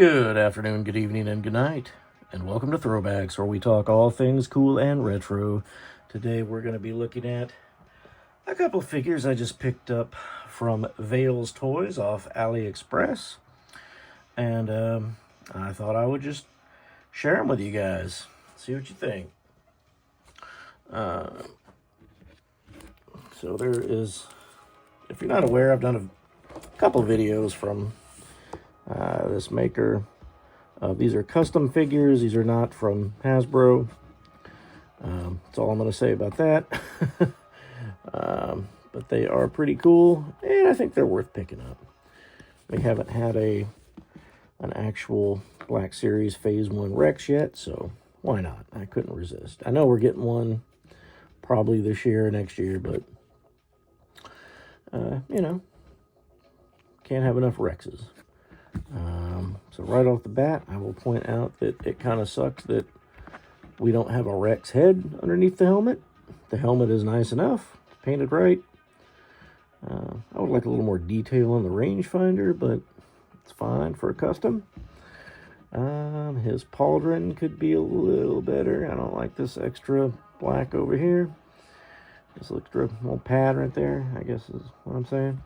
Good afternoon, good evening, and good night, and welcome to Throwbacks, where we talk all things cool and retro. Today we're going to be looking at a couple figures I just picked up from Vale's Toys off AliExpress, and I thought I would just share them with you guys, see what you think. So there is, if you're not aware, I've done a couple videos from this maker. These are custom figures. These are not from Hasbro. That's all I'm going to say about that. But they are pretty cool, and I think they're worth picking up. We haven't had an actual Black Series Phase 1 Rex yet, so why not? I couldn't resist. I know we're getting one probably this year or next year, but, can't have enough Rexes. So right off the bat, I will point out that it kind of sucks that we don't have a Rex head underneath the helmet. The helmet is nice enough, painted right. I would like a little more detail on the rangefinder, but it's fine for a custom. His pauldron could be a little better. I don't like this extra black over here. This extra little pad right there, I guess is what I'm saying.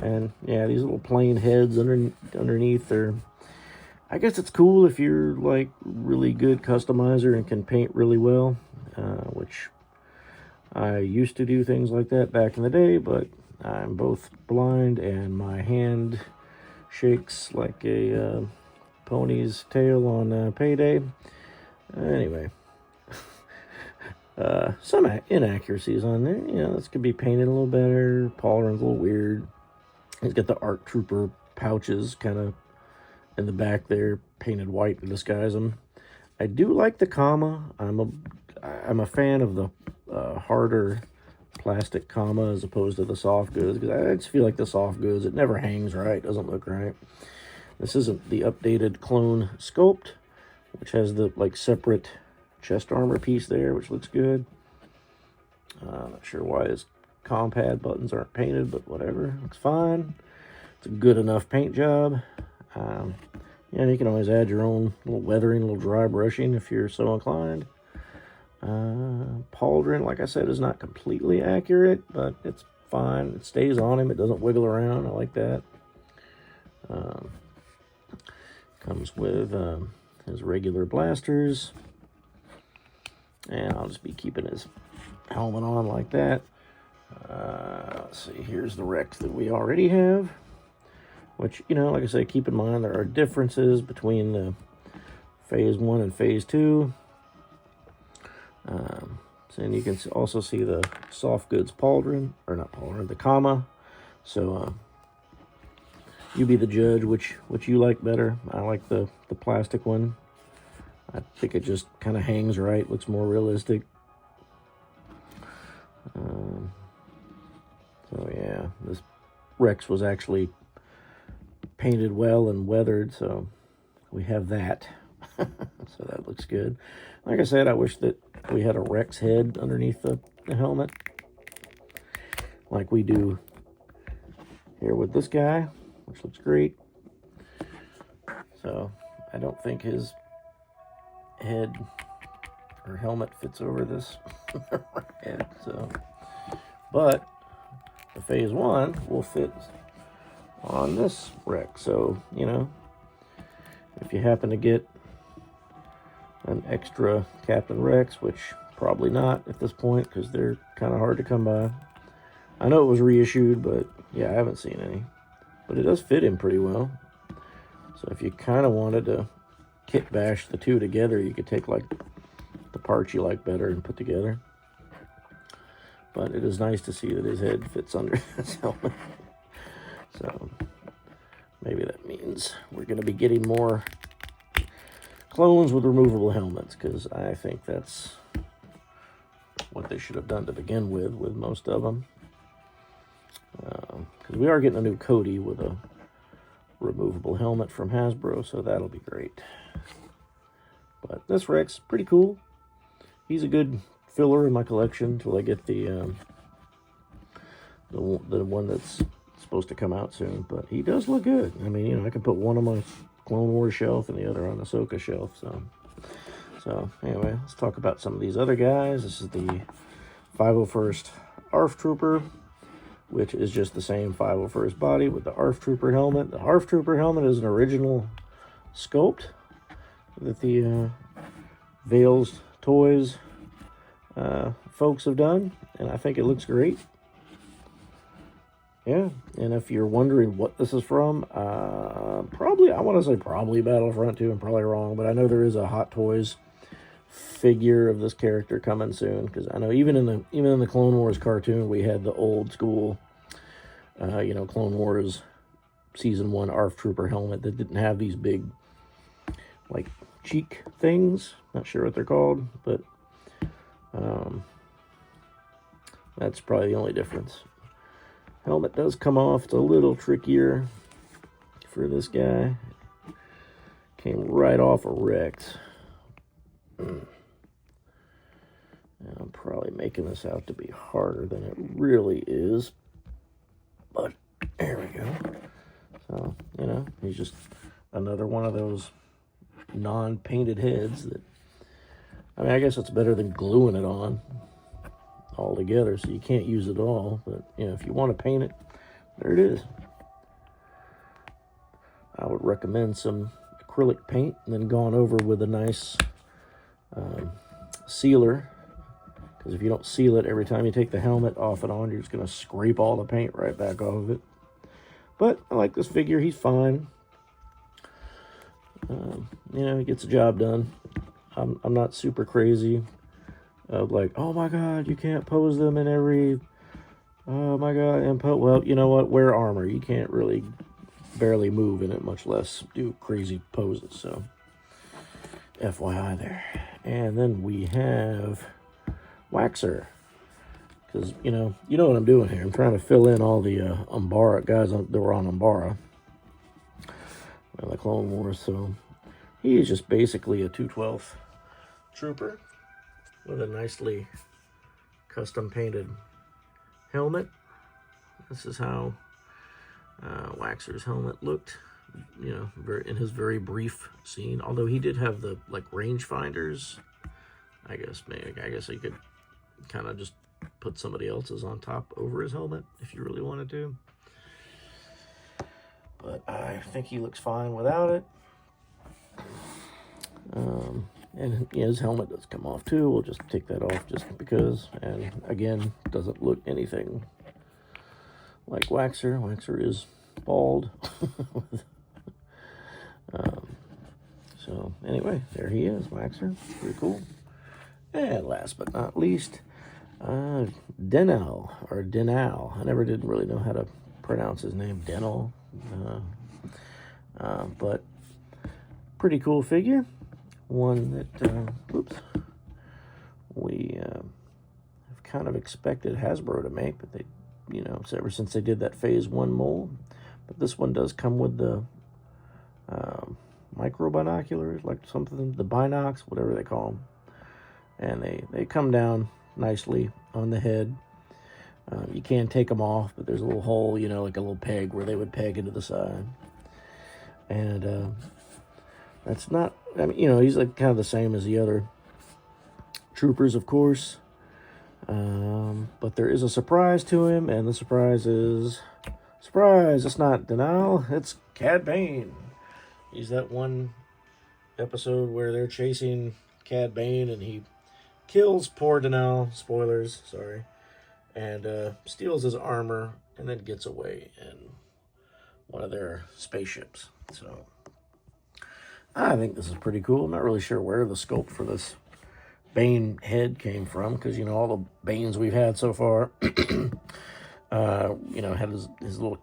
And yeah, these little plain heads underneath are, I guess it's cool if you're like really good customizer and can paint really well, which I used to do things like that back in the day, but I'm both blind and my hand shakes like a pony's tail on payday. Anyway, some inaccuracies on there. You know, this could be painted a little better. Pauldron's a little weird. He's got the ARC Trooper pouches kind of in the back there, painted white to disguise them. I do like the comma. I'm a fan of the harder plastic comma as opposed to the soft goods, because I just feel like the soft goods, it never hangs right, doesn't look right. This isn't the updated clone sculpt, which has the like separate chest armor piece there, which looks good. Not sure why his compad buttons aren't painted, but whatever, looks fine. It's a good enough paint job. Yeah, you can always add your own little weathering, little dry brushing if you're so inclined. Pauldron, like I said, is not completely accurate, but it's fine. It stays on him. It doesn't wiggle around. I like that. Comes with his regular blasters. And I'll just be keeping his helmet on like that. Let's see, here's the Rex that we already have, which, you know, like I say, keep in mind there are differences between the Phase 1 and Phase 2. And you can also see the soft goods pauldron, or not pauldron, the comma. So you be the judge which you like better. I like the plastic one. I think it just kind of hangs right, looks more realistic. So yeah, this Rex was actually painted well and weathered, so we have that. So that looks good. Like I said, I wish that we had a Rex head underneath the helmet, like we do here with this guy, which looks great. So I don't think his head or helmet fits over this head, so, but the Phase 1 will fit on this Rex. So, you know, if you happen to get an extra Captain Rex, which probably not at this point because they're kind of hard to come by. I know it was reissued, but yeah, I haven't seen any. But it does fit him pretty well. So if you kind of wanted to kit bash the two together, you could take like the parts you like better and put together. But it is nice to see that his head fits under his helmet. So maybe that means we're going to be getting more clones with removable helmets, because I think that's what they should have done to begin with most of them. Because we are getting a new Cody with a removable helmet from Hasbro, so that'll be great. But this Rex, pretty cool. He's a good filler in my collection until I get the one that's supposed to come out soon. But he does look good. I mean, you know, I can put one on my Clone Wars shelf and the other on the Ahsoka shelf. So anyway, let's talk about some of these other guys. This is the 501st ARF Trooper, which is just the same 501st body with the ARF Trooper helmet. The ARF Trooper helmet is an original sculpt that the Vales Toys folks have done, and I think it looks great. Yeah, and if you're wondering what this is from, probably, I want to say probably Battlefront 2. I'm probably wrong, but I know there is a Hot Toys figure of this character coming soon, because I know even in the Clone Wars cartoon, we had the old school, Clone Wars Season 1 ARF Trooper helmet that didn't have these big, like, cheek things. Not sure what they're called, but that's probably the only difference. Helmet does come off. It's a little trickier for this guy. Came right off a Rex. I'm probably making this out to be harder than it really is. But there we go. So, he's just another one of those non-painted heads that, I guess it's better than gluing it on all together, so you can't use it all. But, if you want to paint it, there it is. I would recommend some acrylic paint and then going over with a nice sealer, because if you don't seal it, every time you take the helmet off and on, you're just going to scrape all the paint right back off of it. But I like this figure. He's fine. He gets the job done. I'm not super crazy of like, oh my god, you can't pose them in every, oh my god, well, you know what, wear armor. You can't really barely move in it, much less do crazy poses. So FYI there. And then we have Waxer, because you know what I'm doing here. I'm trying to fill in all the Umbara guys that were on Umbara, the Clone Wars. So he is just basically a 212th trooper with a nicely custom painted helmet. This is how Waxer's helmet looked, in his very brief scene. Although he did have the range finders. I guess he could kind of just put somebody else's on top over his helmet if you really wanted to. But I think he looks fine without it. And his helmet does come off too. We'll just take that off just because. And again, doesn't look anything like Waxer. Waxer is bald. So anyway, there he is, Waxer. Pretty cool. And last but not least, Denel, or Denal. I never did really know how to pronounce his name, Denel. But pretty cool figure. One that, we have kind of expected Hasbro to make, but they, ever since they did that Phase 1 mold. But this one does come with the micro binoculars, like something, the binocs, whatever they call them. And they come down nicely on the head. You can take them off, but there's a little hole, like a little peg where they would peg into the side. And that's not, he's like kind of the same as the other troopers, of course. But there is a surprise to him, and the surprise is, surprise, it's not Denal, it's Cad Bane. He's that one episode where they're chasing Cad Bane, and he kills poor Denal, spoilers, sorry, and steals his armor, and then gets away in one of their spaceships. So I think this is pretty cool. I'm not really sure where the sculpt for this Bane head came from, because all the Banes we've had so far had his little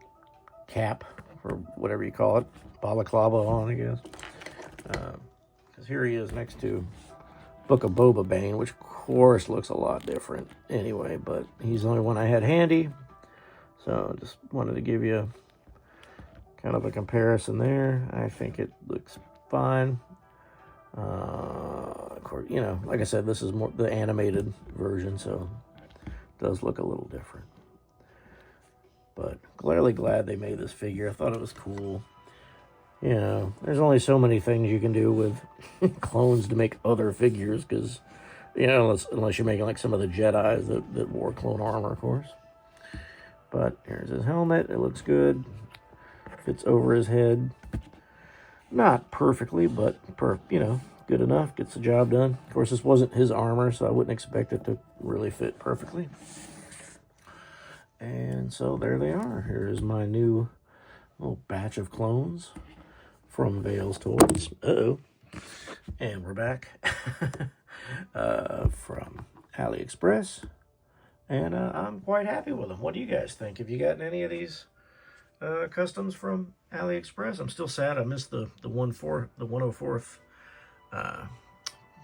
cap, or whatever you call it, balaclava on, I guess, because here he is next to Book of Boba Bane, which of course looks a lot different anyway, but he's the only one I had handy, so just wanted to give you kind of a comparison there. I think it looks fine. Of course, like I said, this is more the animated version, so it does look a little different. But clearly glad they made this figure. I thought it was cool. you know, there's only so many things you can do with clones to make other figures, because, you know, unless you're making like some of the Jedis that wore clone armor, of course. But here's his helmet. It looks good. Fits over his head. Not perfectly, but you know, good enough. Gets the job done. Of course, this wasn't his armor, so I wouldn't expect it to really fit perfectly. And so there they are. Here's my new little batch of clones from Vales Toys. Uh-oh. And we're back from AliExpress. And I'm quite happy with them. What do you guys think? Have you gotten any of these customs from AliExpress? I'm still sad I missed the 104th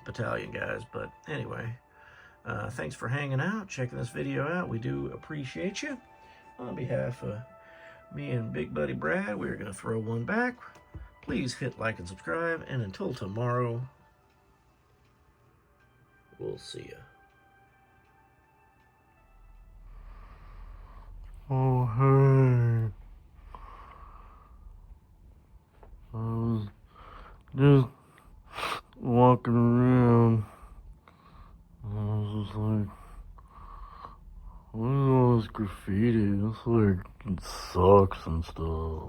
battalion guys, but anyway, thanks for hanging out, checking this video out. We do appreciate you. On behalf of me and Big Buddy Brad, we're gonna throw one back. Please hit like and subscribe, and until tomorrow, we'll see ya. Oh, hey. I was just walking around. And I was just like, what is all this graffiti? It's like, it sucks and stuff.